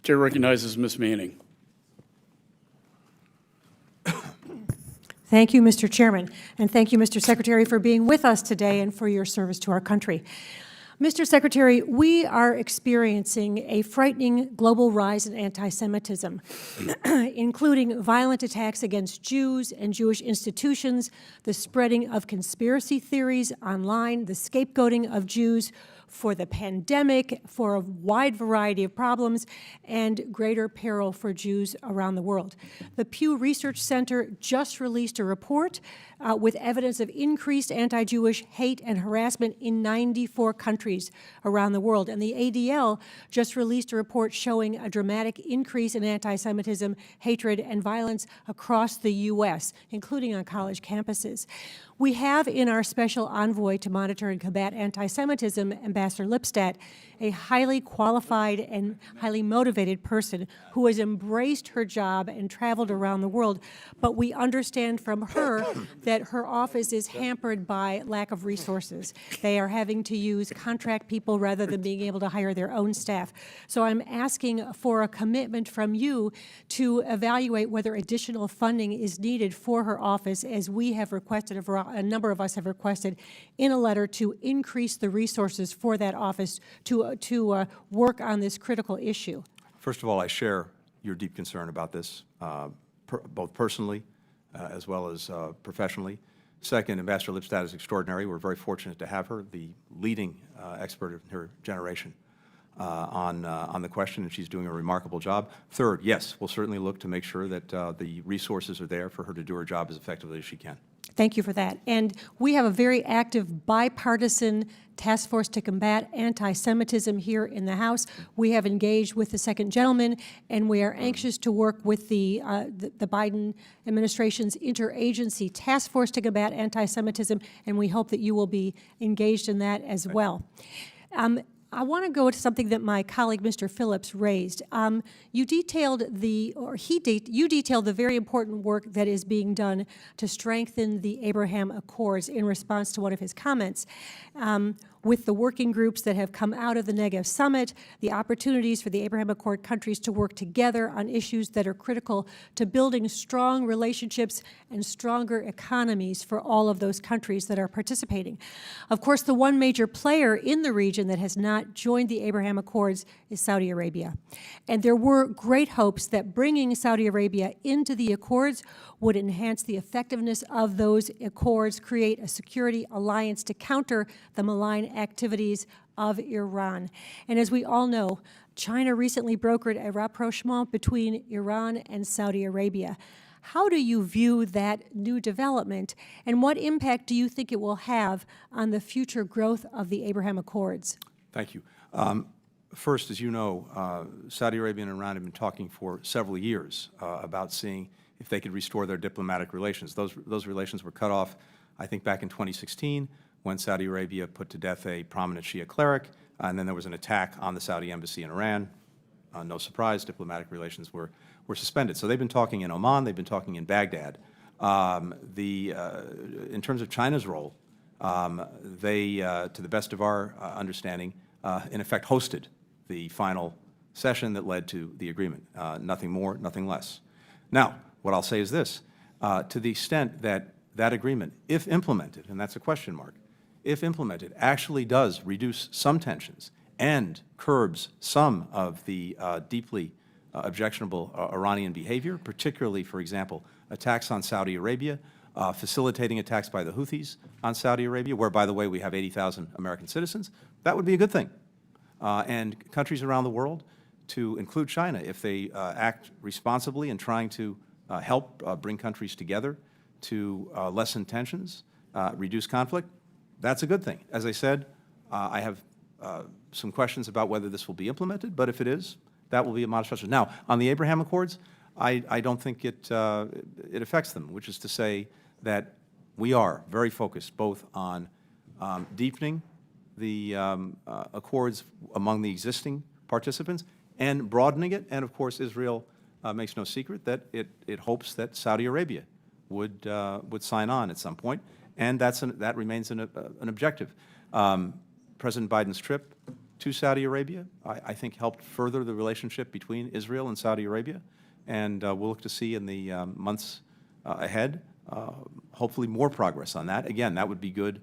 Chair recognizes Ms. Manning. Thank you, Mr. Chairman, and thank you, Mr. Secretary, for being with us today and for your service to our country. Mr. Secretary, we are experiencing a frightening global rise in anti-Semitism, including violent attacks against Jews and Jewish institutions, the spreading of conspiracy theories online, the scapegoating of Jews for the pandemic, for a wide variety of problems, and greater peril for Jews around the world. The Pew Research Center just released a report with evidence of increased anti-Jewish hate and harassment in 94 countries around the world. And the ADL just released a report showing a dramatic increase in anti-Semitism, hatred, and violence across the U.S., including on college campuses. We have in our special envoy to monitor and combat anti-Semitism, Ambassador Lipstadt, a highly qualified and highly motivated person who has embraced her job and traveled around the world. But we understand from her that her office is hampered by lack of resources. They are having to use contract people rather than being able to hire their own staff. So I'm asking for a commitment from you to evaluate whether additional funding is needed for her office, as we have requested, a number of us have requested in a letter, to increase the resources for that office to work on this critical issue. First of all, I share your deep concern about this, both personally as well as professionally. Second, Ambassador Lipstadt is extraordinary. We're very fortunate to have her, the leading expert of her generation on the question, and she's doing a remarkable job. Third, yes, we'll certainly look to make sure that the resources are there for her to do her job as effectively as she can. Thank you for that. And we have a very active bipartisan task force to combat anti-Semitism here in the House. We have engaged with the second gentleman, and we are anxious to work with the Biden administration's interagency task force to combat anti-Semitism, and we hope that you will be engaged in that as well. I want to go to something that my colleague, Mr. Phillips, raised. You detailed you detailed the very important work that is being done to strengthen the Abraham Accords in response to one of his comments. With the working groups that have come out of the Negev Summit, the opportunities for the Abraham Accord countries to work together on issues that are critical to building strong relationships and stronger economies for all of those countries that are participating. Of course, the one major player in the region that has not joined the Abraham Accords is Saudi Arabia. And there were great hopes that bringing Saudi Arabia into the Accords would enhance the effectiveness of those accords, create a security alliance to counter the malign activities of Iran. And as we all know, China recently brokered a rapprochement between Iran and Saudi Arabia. How do you view that new development, and what impact do you think it will have on the future growth of the Abraham Accords? Thank you. First, as you know, Saudi Arabia and Iran have been talking for several years about seeing if they could restore their diplomatic relations. Those relations were cut off, I think, back in 2016, when Saudi Arabia put to death a prominent Shia cleric, and then there was an attack on the Saudi embassy in Iran. No surprise, diplomatic relations were suspended. So they've been talking in Oman, they've been talking in Baghdad. In terms of China's role, they, to the best of our understanding, in effect hosted the final session that led to the agreement. Nothing more, nothing less. Now, what I'll say is this, to the extent that that agreement, if implemented, and that's a question mark, if implemented, actually does reduce some tensions and curbs some of the deeply objectionable Iranian behavior, particularly, for example, attacks on Saudi Arabia, facilitating attacks by the Houthis on Saudi Arabia, where, by the way, we have 80,000 American citizens, that would be a good thing. And countries around the world, to include China, if they act responsibly in trying to help bring countries together to lessen tensions, reduce conflict, that's a good thing. As I said, I have some questions about whether this will be implemented, but if it is, that will be a modest gesture. Now, on the Abraham Accords, I don't think it affects them, which is to say that we are very focused both on deepening the accords among the existing participants and broadening it. And of course, Israel makes no secret that it hopes that Saudi Arabia would sign on at some point, and that remains an objective. President Biden's trip to Saudi Arabia, I think helped further the relationship between Israel and Saudi Arabia. And we'll look to see in the months ahead, hopefully more progress on that. Again, that would be good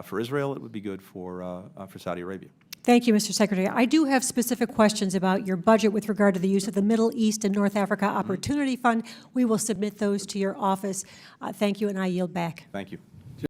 for Israel. It would be good for Saudi Arabia. Thank you, Mr. Secretary. I do have specific questions about your budget with regard to the use of the Middle East and North Africa Opportunity Fund. We will submit those to your office. Thank you, and I yield back. Thank you.